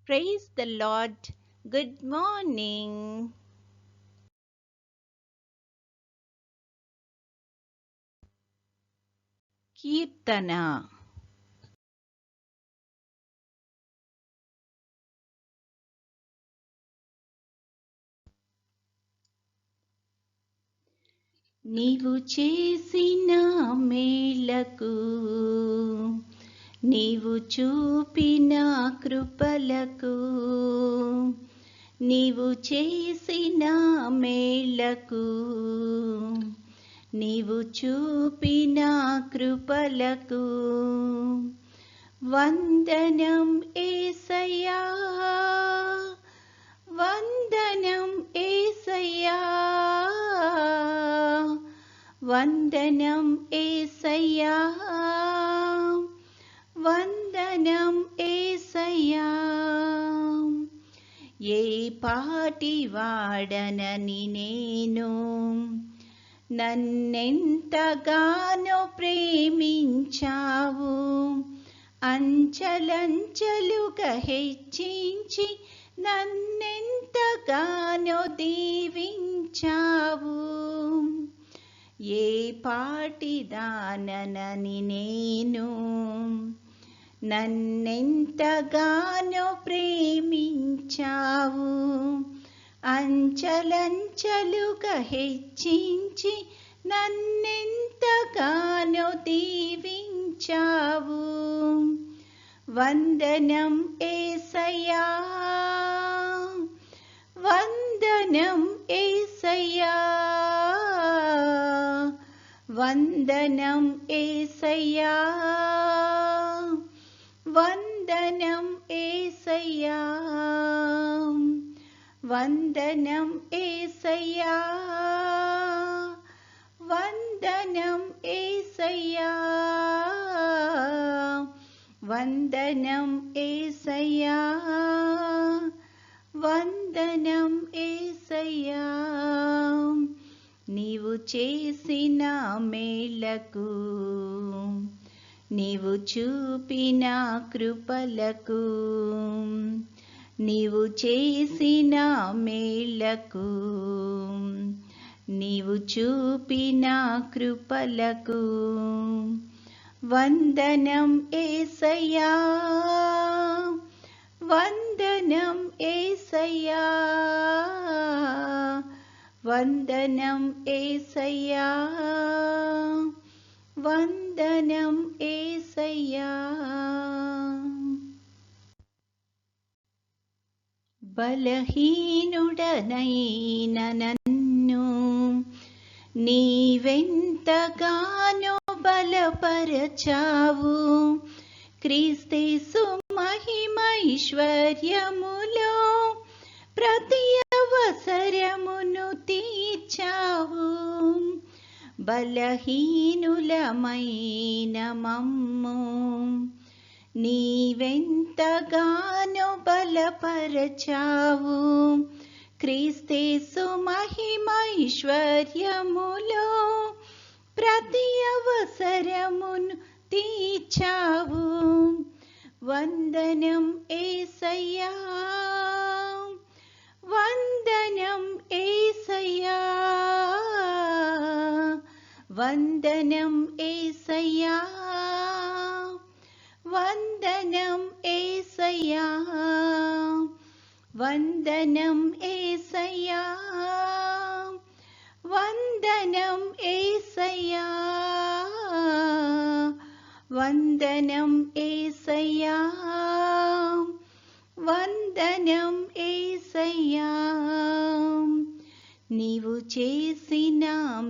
Praise the Lord. Good morning. Kirtana. నీవు చేసిన మేలకు నీవు చూపిన కృపలకు నీవు చేసిన మేలకు నీవు చూపిన కృపలకు వందనం యేసయ్యా, వందనం యేసయ్యా, వందనం యేసయ్యా, వందనం యేసయ్యా. ఏ పాటి వాడనని నేను నన్నెంతగానో ప్రేమించావు, అంచలంచలుగా హెచ్చించి నన్నెంతగానో దీవించావు. ఏ పాటిదానని నేను నన్నెంతగానో ప్రేమించావు, అంచలంచలుగా హెచ్చించి నన్నెంతగానో దీవించావు. వందనం యేసయ్యా, వందనం యేసయ్యా, వందనం యేసయ్యా, వందనం యేసయ్యా, వందనం యేసయ్యా, వందనం యేసయ్యా, వందనం యేసయ్యా, వందనం యేసయ్యా. నీవు చేసిన మేలకు నీవు చూపిన కృపలకు నీవు చేసిన మేలకు నీవు చూపిన కృపలకు వందనం యేసయ్యా, వందనం యేసయ్యా, వందనం యేసయ్యా, వందనం యేసయ్యా. బలహీనుడనైన నన్ను నీవెంతగానో బలపరచావు, క్రీస్తేసు మహిమైశ్వర్యములో ప్రతి అవసరమును తీర్చావు. బలహీనులమైన మమ్ము నీవెంతగానో బలపరచావు, క్రీస్తేసు మహిమైశ్వర్యములో ప్రతి అవసరమును తీర్చావు. వందనం యేసయ్యా, వందనం యేసయ్యా, వందనం యేసయ్యా, వందనం యేసయ్యా, వందనం యేసయ్యా, వందనం యేసయ్యా, వందనం యేసయ్యా, వందనం యేసయ్యా. నీవు చేసిన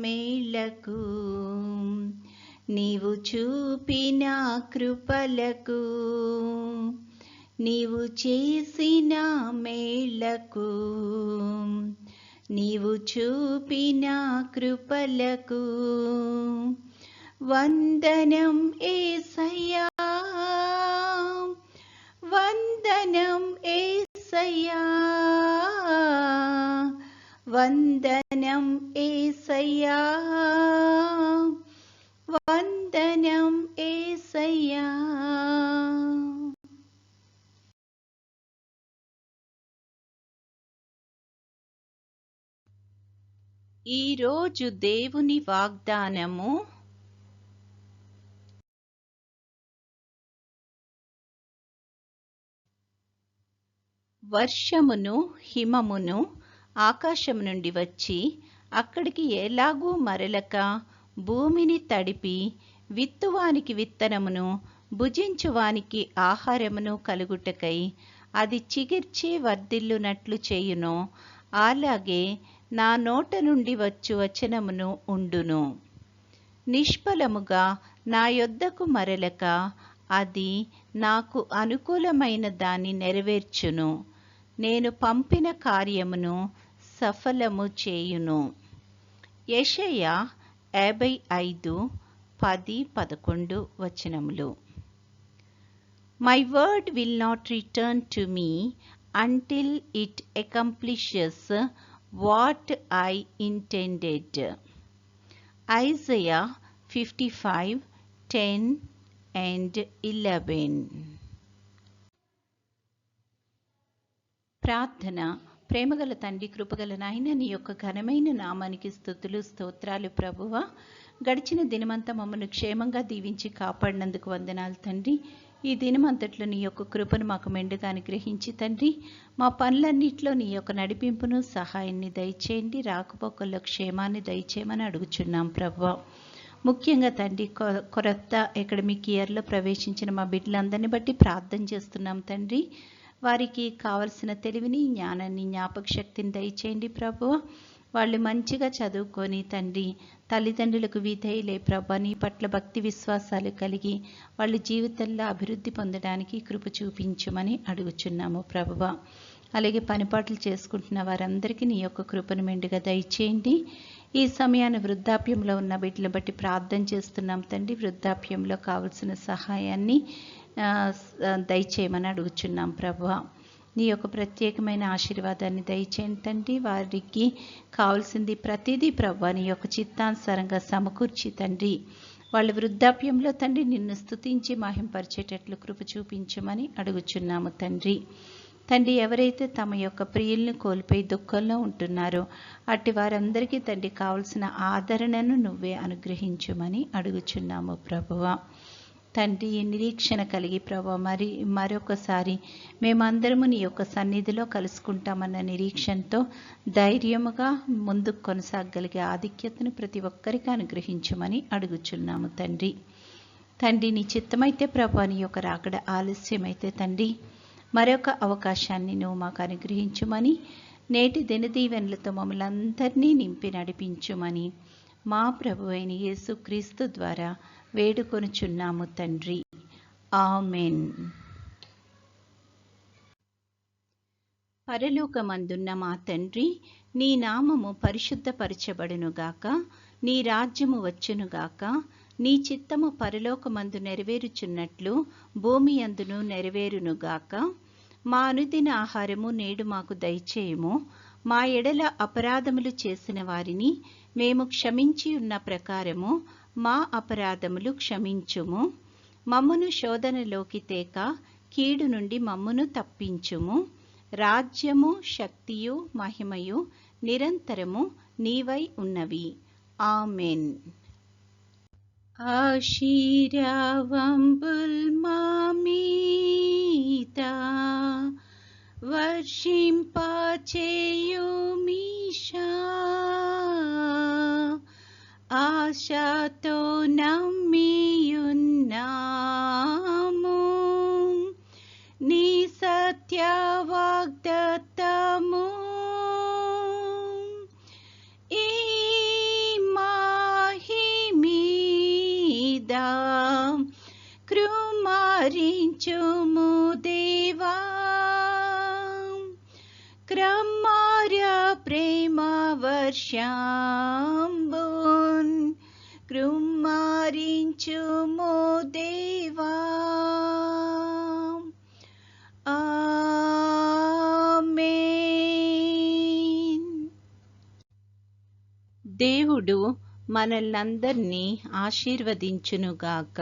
మేలకు నీవు చూపిన కృపలకు నీవు చేసిన మేలకు నీవు చూపిన కృపలకు వందనం యేసయ్యా, వందనం యేసయ్యా, వందనం యేసయ్యా, వందనం యేసయ్యా. ఈరోజు దేవుని వాగ్దానము వర్షమును హిమమును ఆకాశము నుండి వచ్చి అక్కడికి ఎలాగూ మరలక భూమిని తడిపి విత్తువానికి విత్తనమును భుజించువానికి ఆహారమును కలుగుటకై అది చిగిర్చి వర్ధిల్లునట్లు చేయును, అలాగే నా నోట నుండి వచ్చు వచనమును ఉండును. నిష్ఫలముగా నా యొద్దకు మరలక అది నాకు అనుకూలమైన దాన్ని నెరవేర్చును. నేను పంపిన కార్యమును సఫలము చేయును. యెషయా 55:10-11 వచనములు. My word will not return to me until it accomplishes what I intended. Isaiah 55:10-11. ప్రార్థన. ప్రేమగల తండ్రి, కృపగల నాయన, నీ యొక్క ఘనమైన నామానికి స్తుతులు స్తోత్రాలు ప్రభువా. గడిచిన దినమంతా మమ్మల్ని క్షేమంగా దీవించి కాపాడినందుకు వందనాలు తండ్రి. ఈ దినమంతట్లో నీ యొక్క కృపను మాకు మెండుగా అనుగ్రహించి తండ్రి, మా పనులన్నింటిలో నీ యొక్క నడిపింపును సహాయాన్ని దయచేయండి. రాకపోకల్లో క్షేమాన్ని దయచేయమని అడుగుచున్నాం ప్రభువా. ముఖ్యంగా తండ్రి, కొత్త అకాడమిక్ ఇయర్లో ప్రవేశించిన మా బిడ్డలందరినీ బట్టి ప్రార్థన చేస్తున్నాం తండ్రి. వారికి కావలసిన తెలివిని, జ్ఞానాన్ని, జ్ఞాపక శక్తిని దయచేయండి ప్రభువా. వాళ్ళు మంచిగా చదువుకొని తండ్రి, తల్లిదండ్రులకు విధేయులై ప్రభా, నీ పట్ల భక్తి విశ్వాసాలు కలిగి వాళ్ళ జీవితంలో అభివృద్ధి పొందడానికి కృప చూపించమని అడుగుచున్నాము ప్రభువా. అలాగే పనిపాట్లు చేసుకుంటున్న వారందరికీ నీ యొక్క కృపను మెండుగా దయచేయండి. ఈ సమయాన్ని వృద్ధాప్యంలో ఉన్న బిడ్డలను బట్టి ప్రార్థన చేస్తున్నాం తండ్రి. వృద్ధాప్యంలో కావలసిన సహాయాన్ని దయచేయమని అడుగుచున్నాం ప్రభువా. నీ యొక్క ప్రత్యేకమైన ఆశీర్వాదాన్ని దయచేయండి తండ్రి. వారికి కావాల్సింది ప్రతిదీ ప్రభువా నీ యొక్క చిత్తానుసారంగా సమకూర్చి తండ్రి, వాళ్ళ వృద్ధాప్యంలో తండ్రి నిన్ను స్తుతించి మహింపరిచేటట్లు కృప చూపించమని అడుగుచున్నాము తండ్రి. తండ్రి, ఎవరైతే తమ యొక్క ప్రియుల్ని కోల్పోయి దుఃఖంలో ఉంటున్నారో అట్టి వారందరికీ తండ్రి కావలసిన ఆదరణను నువ్వే అనుగ్రహించమని అడుగుచున్నాము ప్రభువా. తండ్రి, నిరీక్షణ కలిగి ప్రభా మరొకసారి మేమందరము నీ యొక్క సన్నిధిలో కలుసుకుంటామన్న నిరీక్షణతో ధైర్యముగా ముందుకు కొనసాగలిగే ఆధిక్యతను ప్రతి ఒక్కరికి అనుగ్రహించమని అడుగుచున్నాము తండ్రి. తండ్రి, నీ చిత్తమైతే ప్రభా నీ యొక్క రాకడ ఆలస్యమైతే తండ్రి మరొక అవకాశాన్ని నువ్వు మాకు అనుగ్రహించుమని, నేటి దినదీవెనలతో మమ్మల్ని అందరినీ నింపి నడిపించుమని మా ప్రభువైన యేసుక్రీస్తు ద్వారా వేడుకొనుచున్నాము తండ్రి. ఆమెన్. పరలోకమందున్న మా తండ్రి, నీ నామము పరిశుద్ధపరచబడునుగాక, నీ రాజ్యము వచ్చునుగాక, నీ చిత్తము పరలోకమందు నెరవేరుచున్నట్లు భూమి అందును నెరవేరునుగాక. మా అనుదిన ఆహారము నేడు మాకు దయచేయము. మా ఎడల అపరాధములు చేసిన వారిని మేము క్షమించి ఉన్న ప్రకారము మా అపరాధములు క్షమించుము. మమ్మును శోధనలోకి తేక కీడు నుండి మమ్మును తప్పించుము. రాజ్యము, శక్తియు, మహిమయు నిరంతరము నీవై ఉన్నవి. ఆమెన్. ఆశీర్వాదంబుల్ మా మీద వర్షింపచేయుమీశా, ఆశతో నమ్మియున్నాము నీ సత్య వాగ్దత్తము. ఈ మహిమీద కృమారించుము దేవా, క్రమార్య ప్రేమ వర్షంబున్ కృమారించుము దేవా. ఆమేన్. దేవుడు మనల్నందరినీ ఆశీర్వదించునుగాక.